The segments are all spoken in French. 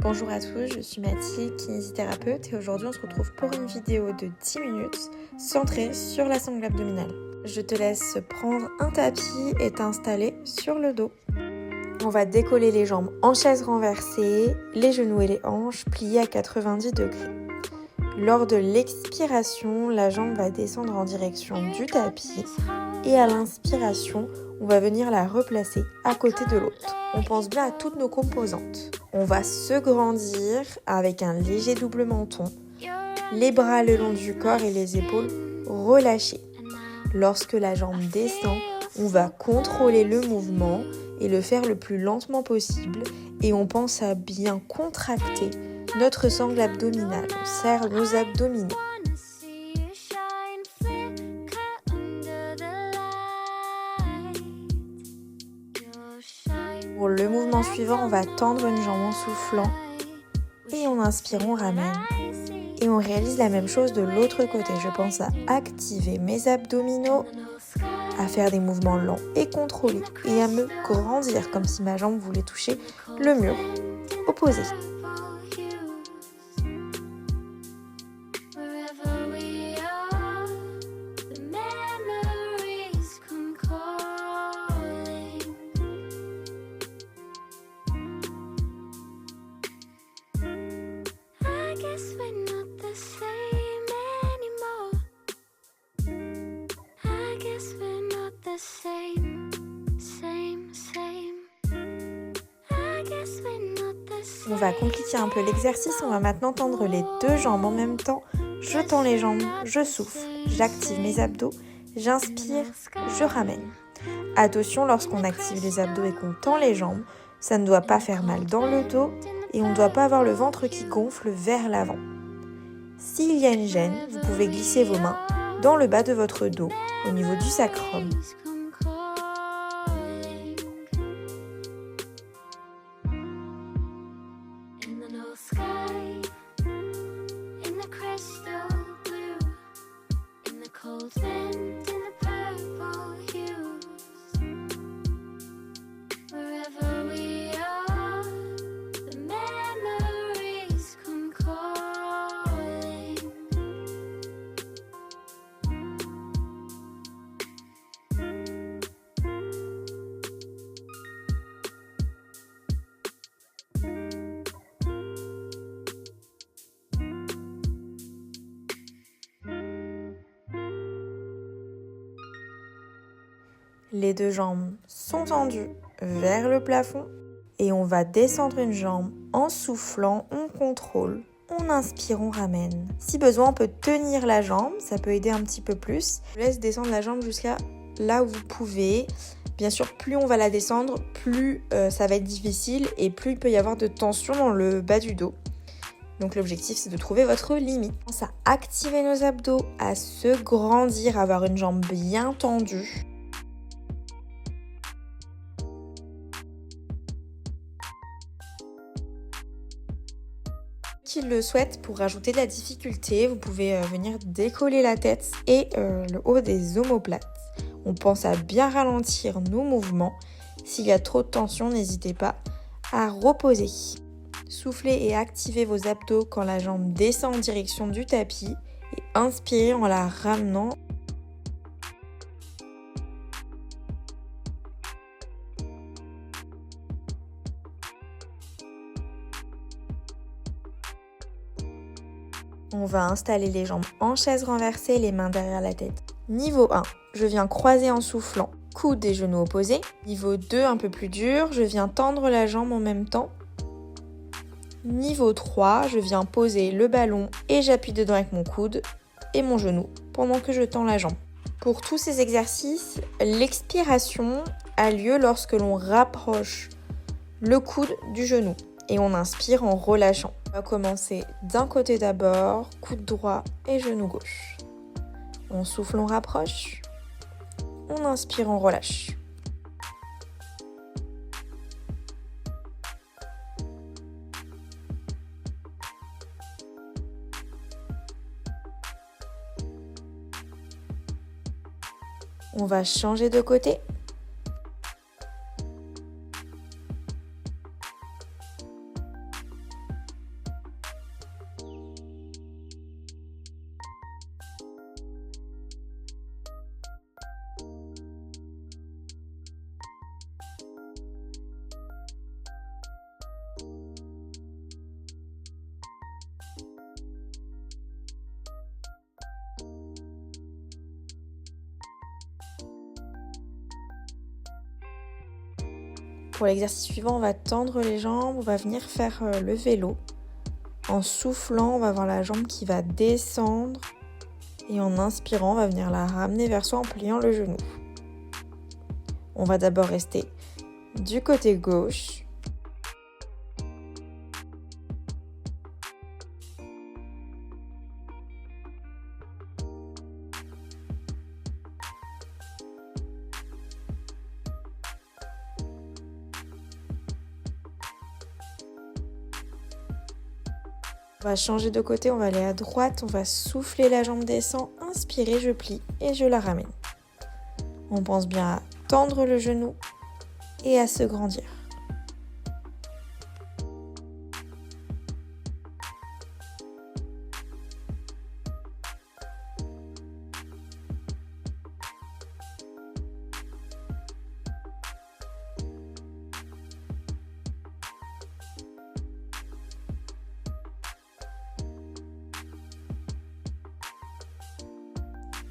Bonjour à tous, je suis Mathilde, kinésithérapeute et aujourd'hui on se retrouve pour une vidéo de 10 minutes centrée sur la sangle abdominale. Je te laisse prendre un tapis et t'installer sur le dos. On va décoller les jambes en chaise renversée, les genoux et les hanches pliés à 90 degrés. Lors de l'expiration, la jambe va descendre en direction du tapis et à l'inspiration, on va venir la replacer à côté de l'autre. On pense bien à toutes nos composantes. On va se grandir avec un léger double menton, les bras le long du corps et les épaules relâchées. Lorsque la jambe descend, on va contrôler le mouvement et le faire le plus lentement possible et on pense à bien contracter notre sangle abdominale. On serre nos abdominaux. Pour le mouvement suivant, on va tendre une jambe en soufflant et en inspirant, on ramène. Et on réalise la même chose de l'autre côté. Je pense à activer mes abdominaux, à faire des mouvements lents et contrôlés et à me grandir comme si ma jambe voulait toucher le mur opposé. On va compliquer un peu l'exercice, on va maintenant tendre les deux jambes en même temps. Je tends les jambes, je souffle, j'active mes abdos, j'inspire, je ramène. Attention, lorsqu'on active les abdos et qu'on tend les jambes, ça ne doit pas faire mal dans le dos et on ne doit pas avoir le ventre qui gonfle vers l'avant. S'il y a une gêne, vous pouvez glisser vos mains dans le bas de votre dos, au niveau du sacrum. Les deux jambes sont tendues vers le plafond et on va descendre une jambe en soufflant, on contrôle, on inspire, on ramène. Si besoin, on peut tenir la jambe, ça peut aider un petit peu plus. Je laisse descendre la jambe jusqu'à là où vous pouvez. Bien sûr, plus on va la descendre, plus ça va être difficile et plus il peut y avoir de tension dans le bas du dos. Donc l'objectif, c'est de trouver votre limite. On pense à activer nos abdos, à se grandir, à avoir une jambe bien tendue. Qui le souhaite, pour rajouter de la difficulté, vous pouvez venir décoller la tête et le haut des omoplates. On pense à bien ralentir nos mouvements. S'il y a trop de tension, n'hésitez pas à reposer. Soufflez et activez vos abdos quand la jambe descend en direction du tapis et inspirez en la ramenant. On va installer les jambes en chaise renversée, les mains derrière la tête. Niveau 1, je viens croiser en soufflant, coudes et genoux opposés. Niveau 2, un peu plus dur, je viens tendre la jambe en même temps. Niveau 3, je viens poser le ballon et j'appuie dedans avec mon coude et mon genou pendant que je tends la jambe. Pour tous ces exercices, l'expiration a lieu lorsque l'on rapproche le coude du genou et on inspire en relâchant. On va commencer d'un côté d'abord, coude droit et genou gauche. On souffle, on rapproche. On inspire, on relâche. On va changer de côté. Pour l'exercice suivant, on va tendre les jambes, on va venir faire le vélo. En soufflant, on va avoir la jambe qui va descendre et en inspirant, on va venir la ramener vers soi en pliant le genou. On va d'abord rester du côté gauche. On va changer de côté, on va aller à droite, on va souffler, la jambe descend, inspirer, je plie et je la ramène. On pense bien à tendre le genou et à se grandir.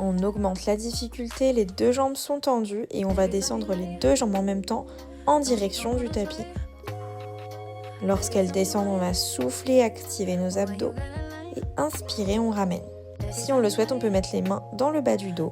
On augmente la difficulté, les deux jambes sont tendues et on va descendre les deux jambes en même temps en direction du tapis. Lorsqu'elles descendent, on va souffler, activer nos abdos et inspirer, on ramène. Si on le souhaite, on peut mettre les mains dans le bas du dos.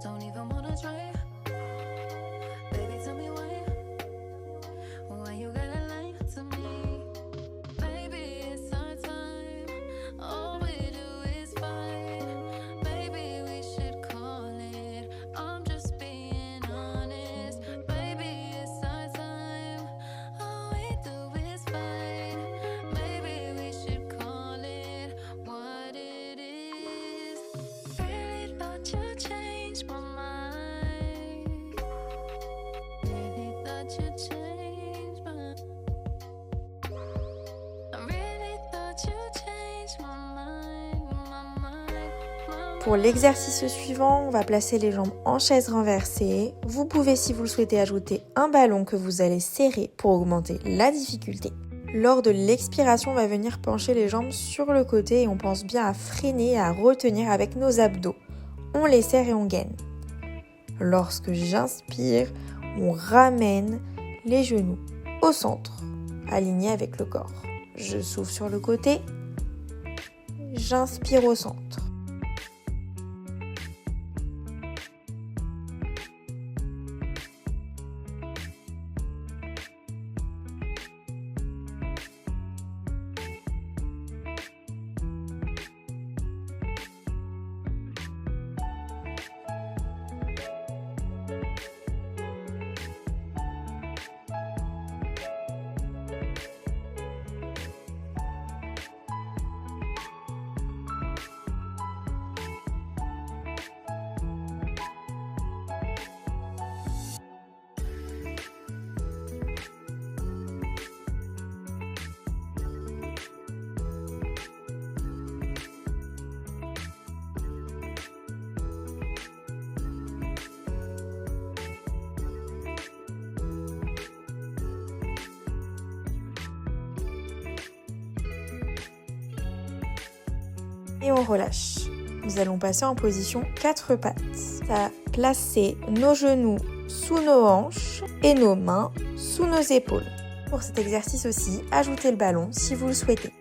Pour l'exercice suivant, on va placer les jambes en chaise renversée. Vous pouvez, si vous le souhaitez, ajouter un ballon que vous allez serrer pour augmenter la difficulté. Lors de l'expiration, on va venir pencher les jambes sur le côté et on pense bien à freiner et à retenir avec nos abdos. On les serre et on gaine. Lorsque j'inspire, on ramène les genoux au centre, alignés avec le corps. Je souffle sur le côté, j'inspire au centre. Et on relâche. Nous allons passer en position 4 pattes. À placer nos genoux sous nos hanches et nos mains sous nos épaules. Pour cet exercice aussi, ajoutez le ballon si vous le souhaitez.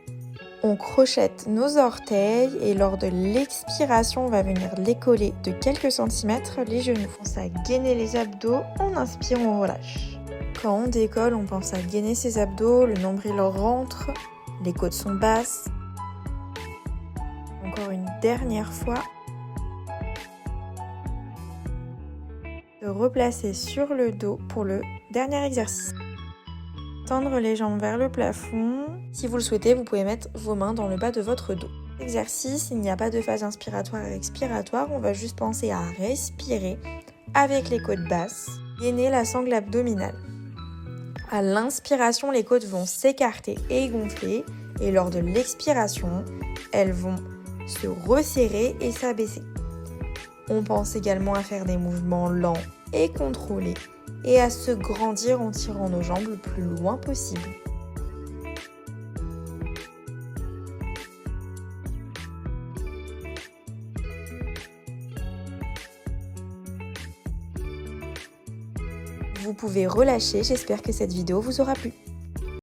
On crochette nos orteils et lors de l'expiration, on va venir les coller de quelques centimètres les genoux. On pense à gainer les abdos, on inspire, on relâche. Quand on décolle, on pense à gainer ses abdos, le nombril rentre, les côtes sont basses. Encore une dernière fois. De replacer sur le dos pour le dernier exercice. Tendre les jambes vers le plafond. Si vous le souhaitez, vous pouvez mettre vos mains dans le bas de votre dos. Exercice, il n'y a pas de phase inspiratoire et expiratoire. On va juste penser à respirer avec les côtes basses. Gainer la sangle abdominale. À l'inspiration, les côtes vont s'écarter et gonfler. Et lors de l'expiration, elles vont se resserrer et s'abaisser. On pense également à faire des mouvements lents et contrôlés et à se grandir en tirant nos jambes le plus loin possible. vous pouvez relâcher. J'espère que cette vidéo vous aura plu.